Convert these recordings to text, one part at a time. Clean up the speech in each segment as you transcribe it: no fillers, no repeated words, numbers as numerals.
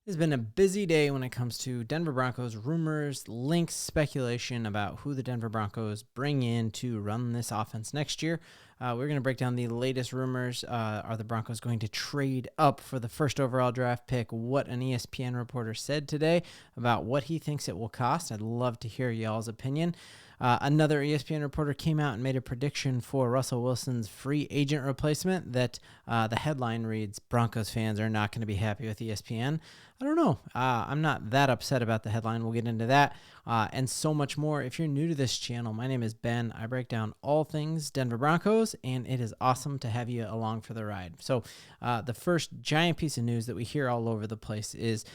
It's been a busy day when it comes to Denver Broncos rumors, links, speculation about who the Denver Broncos bring in to run this offense next year. We're going to break down the latest rumors. Are the Broncos going to trade up for the first overall draft pick? What an ESPN reporter said today about what he thinks it will cost. I'd love to hear y'all's opinion. Another ESPN reporter came out and made a prediction for Russell Wilson's free agent replacement that the headline reads, Broncos fans are not going to be happy with ESPN. I don't know. I'm not that upset about the headline. We'll get into that and so much more. If you're new to this channel, my name is Ben. I break down all things Denver Broncos, and it is awesome to have you along for the ride. So the first giant piece of news that we hear all over the place is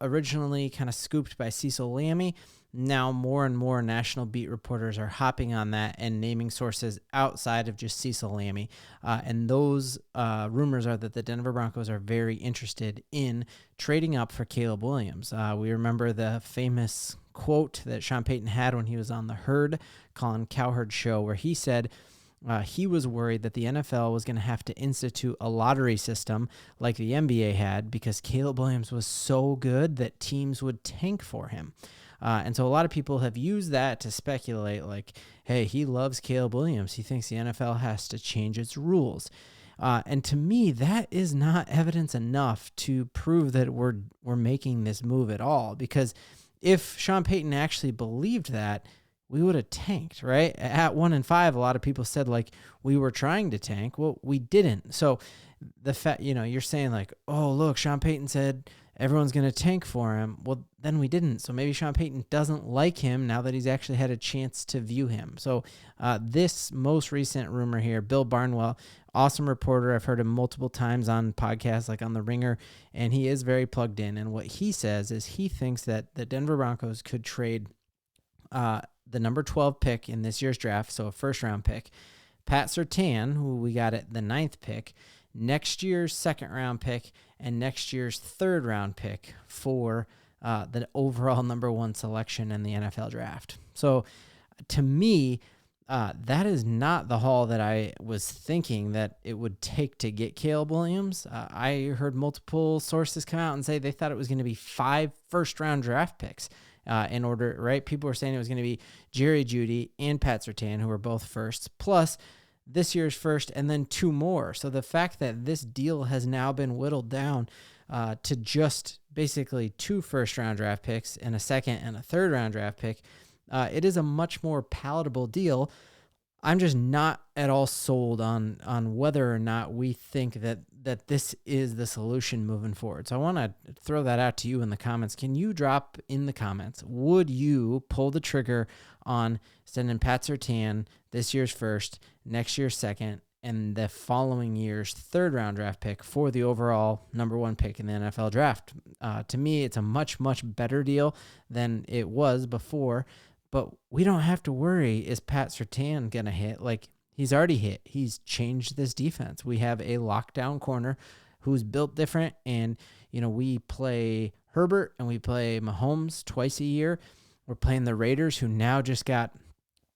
originally kind of scooped by Cecil Lammey. Now more and more national beat reporters are hopping on that and naming sources outside of just Cecil Lammey. And those rumors are that the Denver Broncos are very interested in trading up for Caleb Williams. We remember the famous quote that Sean Payton had when he was on the Colin Cowherd show, where he said he was worried that the NFL was going to have to institute a lottery system like the NBA had because Caleb Williams was so good that teams would tank for him. And so a lot of people have used that to speculate like, hey, he loves Caleb Williams. He thinks the NFL has to change its rules. And to me, that is not evidence enough to prove that we're making this move at all. Because if Sean Payton actually believed that, we would have tanked, right? At 1-5, a lot of people said like we were trying to tank. Well, we didn't. So the fact, you're saying like, oh, look, Sean Payton said everyone's going to tank for him. Well, then we didn't. So maybe Sean Payton doesn't like him now that he's actually had a chance to view him. So this most recent rumor here, Bill Barnwell, awesome reporter. I've heard him multiple times on podcasts like on The Ringer, and he is very plugged in. And what he says is he thinks that the Denver Broncos could trade the number 12 pick in this year's draft, so a first-round pick, Pat Surtain, who we got at the 9th pick, next year's second-round pick, and next year's third-round pick for the overall number 1 selection in the NFL draft. So to me, that is not the haul that I was thinking that it would take to get Caleb Williams. I heard multiple sources come out and say they thought it was going to be 5 first-round draft picks in order, right? People were saying it was going to be Jerry Jeudy and Pat Surtain, who were both firsts, plus this year's first, and then 2 more. So the fact that this deal has now been whittled down to just basically 2 first-round draft picks and a second and a third-round draft pick, it is a much more palatable deal. I'm just not at all sold on whether or not we think that this is the solution moving forward. So I want to throw that out to you in the comments. Can you drop in the comments, would you pull the trigger on sending Pat Surtain this year's first, next year's second, and the following year's third-round draft pick for the overall number 1 pick in the NFL draft? To me, it's a much, much better deal than it was before. But we don't have to worry, is Pat Surtain going to hit? Like, he's already hit. He's changed this defense. We have a lockdown corner who's built different. And, we play Herbert and we play Mahomes twice a year. We're playing the Raiders, who now just got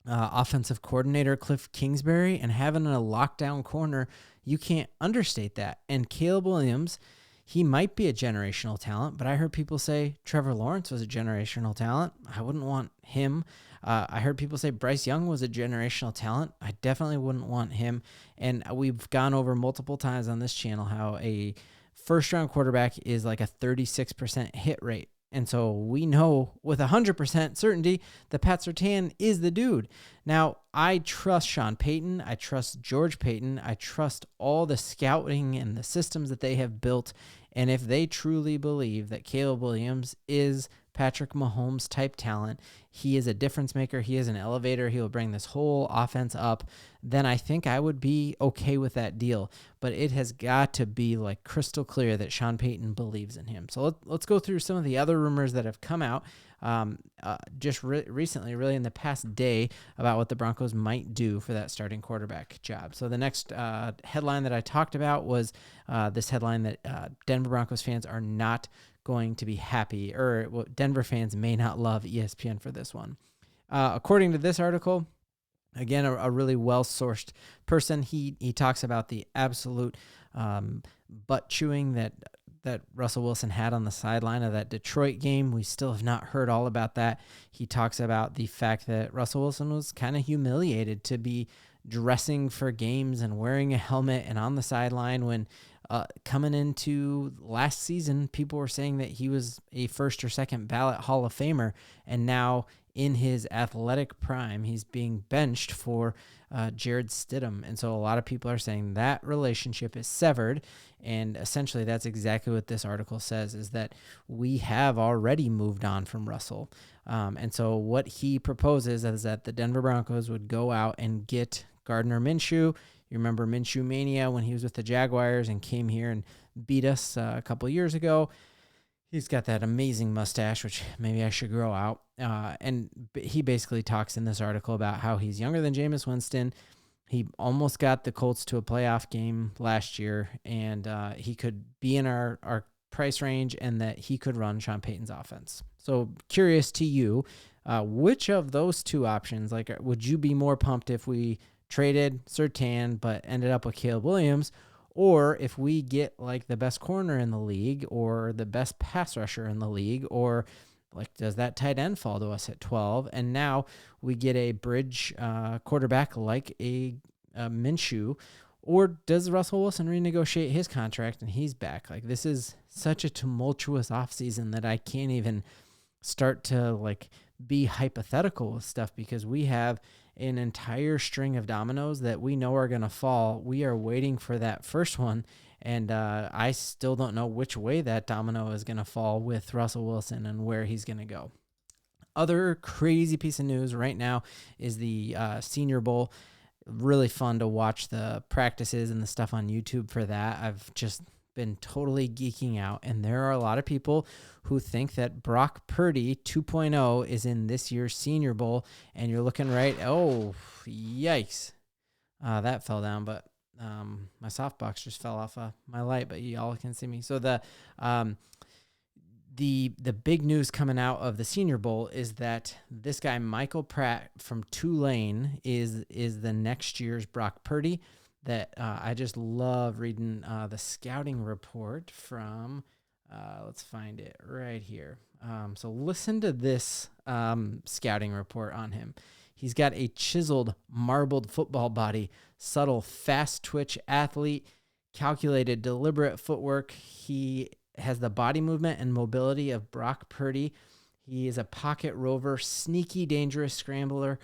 offensive coordinator Cliff Kingsbury. And having a lockdown corner, you can't understate that. And Caleb Williams, he might be a generational talent, but I heard people say Trevor Lawrence was a generational talent. I wouldn't want him. I heard people say Bryce Young was a generational talent. I definitely wouldn't want him. And we've gone over multiple times on this channel how a first-round quarterback is like a 36% hit rate. And so we know with 100% certainty that Pat Surtain is the dude. Now, I trust Sean Payton. I trust George Payton. I trust all the scouting and the systems that they have built. And if they truly believe that Caleb Williams is Patrick Mahomes type talent, he is a difference maker, he is an elevator, he will bring this whole offense up, then I think I would be okay with that deal. But it has got to be like crystal clear that Sean Payton believes in him. So let's go through some of the other rumors that have come out just recently, really in the past day, about what the Broncos might do for that starting quarterback job. So the next headline that I talked about was this headline that Denver Broncos fans are not going to be happy, or Denver fans may not love ESPN for this one. According to this article, again, a really well-sourced person, he talks about the absolute butt chewing that that Russell Wilson had on the sideline of that Detroit game. We still have not heard all about that. He talks about the fact that Russell Wilson was kind of humiliated to be dressing for games and wearing a helmet and on the sideline when coming into last season, people were saying that he was a first or second ballot Hall of Famer, and now in his athletic prime, he's being benched for Jared Stidham. And so a lot of people are saying that relationship is severed. And essentially that's exactly what this article says, is that we have already moved on from Russell. And so what he proposes is that the Denver Broncos would go out and get Garnder Minshew. You remember Minshew Mania when he was with the Jaguars and came here and beat us a couple of years ago. He's got that amazing mustache, which maybe I should grow out. And he basically talks in this article about how he's younger than Jameis Winston. He almost got the Colts to a playoff game last year, and he could be in our price range, and that he could run Sean Payton's offense. So curious to you, which of those two options, like, would you be more pumped if we traded Surtain but ended up with Caleb Williams, or if we get like the best corner in the league or the best pass rusher in the league, or like, does that tight end fall to us at 12? And now we get a bridge quarterback like a Minshew, or does Russell Wilson renegotiate his contract and he's back? Like, this is such a tumultuous offseason that I can't even start to like be hypothetical with stuff, because we have an entire string of dominoes that we know are going to fall. We are waiting for that first one, and I still don't know which way that domino is going to fall with Russell Wilson and where he's going to go. Other crazy piece of news right now is the Senior Bowl. Really fun to watch the practices and the stuff on YouTube for that. I've just been totally geeking out, and there are a lot of people who think that Brock Purdy 2.0 is in this year's Senior Bowl, and you're looking right. Oh, yikes. That fell down, but my softbox just fell off my light, but y'all can see me. So the big news coming out of the Senior Bowl is that this guy, Michael Pratt from Tulane, is the next year's Brock Purdy. That I just love reading the scouting report from, let's find it right here. So listen to this scouting report on him. He's got a chiseled, marbled football body, subtle, fast twitch athlete, calculated, deliberate footwork. He has the body movement and mobility of Brock Purdy. He is a pocket rover, sneaky, dangerous scrambler,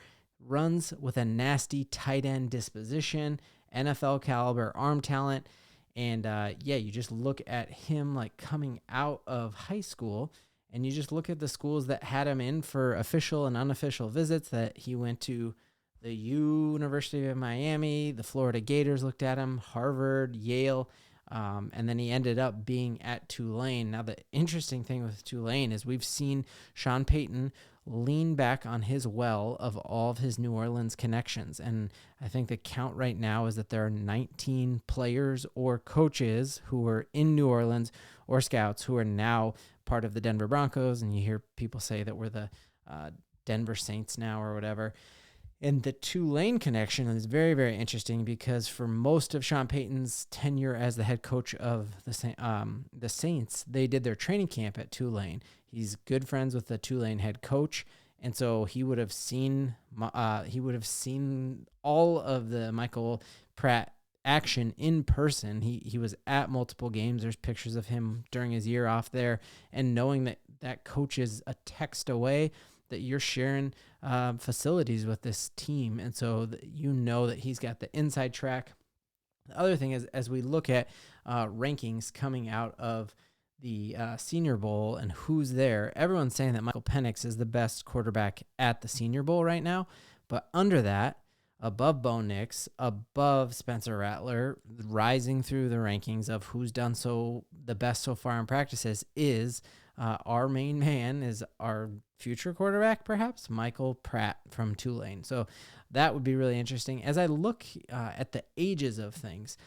runs with a nasty tight end disposition, NFL caliber arm talent. And you just look at him like coming out of high school, and you just look at the schools that had him in for official and unofficial visits. That he went to the University of Miami, the Florida Gators looked at him, Harvard, Yale, and then he ended up being at Tulane. Now, the interesting thing with Tulane is we've seen Sean Payton lean back on his well of all of his New Orleans connections. And I think the count right now is that there are 19 players or coaches who were in New Orleans or scouts who are now part of the Denver Broncos. And you hear people say that we're the Denver Saints now or whatever. And the Tulane connection is very, very interesting, because for most of Sean Payton's tenure as the head coach of the Saints, they did their training camp at Tulane. He's good friends with the Tulane head coach, and so he would have seen all of the Michael Pratt action in person. He was at multiple games. There's pictures of him during his year off there, and knowing that coach is a text away, that you're sharing facilities with this team. And so you know that he's got the inside track. The other thing is, as we look at rankings coming out of the Senior Bowl and who's there, everyone's saying that Michael Penix is the best quarterback at the Senior Bowl right now. But under that, above Bo Nix, above Spencer Rattler, rising through the rankings of who's done the best so far in practices is our main man, is our future quarterback, perhaps, Michael Pratt from Tulane. So that would be really interesting. As I look at the ages of things,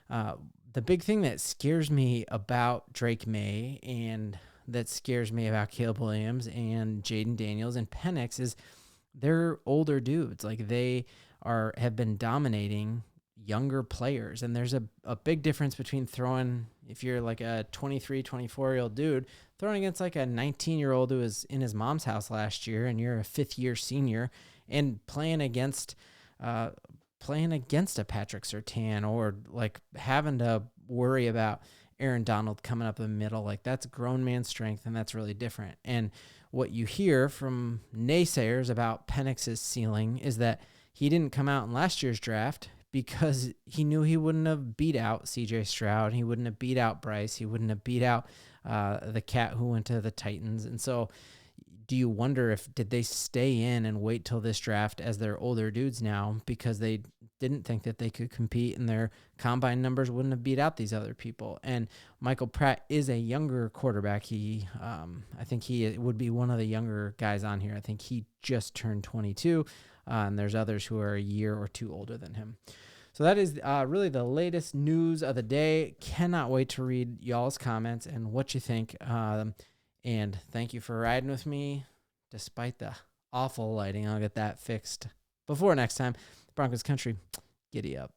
the big thing that scares me about Drake May and that scares me about Caleb Williams and Jaden Daniels and Penix is they're older dudes. Like, they have been dominating younger players. And there's a big difference between throwing, if you're like a 23, 24-year-old dude, throwing against like a 19-year-old who was in his mom's house last year and you're a fifth-year senior, and playing against a Patrick Surtain, or like having to worry about Aaron Donald coming up the middle. Like, that's grown man strength, and that's really different. And what you hear from naysayers about Penix's ceiling is that he didn't come out in last year's draft because he knew he wouldn't have beat out CJ Stroud. He wouldn't have beat out Bryce. He wouldn't have beat out the cat who went to the Titans. And so do you wonder did they stay in and wait till this draft as they're older dudes now because they didn't think that they could compete and their combine numbers wouldn't have beat out these other people? And Michael Pratt is a younger quarterback. I think he would be one of the younger guys on here. I think he just turned 22, and there's others who are a year or two older than him. So that is really the latest news of the day. Cannot wait to read y'all's comments and what you think. And thank you for riding with me despite the awful lighting. I'll get that fixed before next time. Broncos country, giddy up.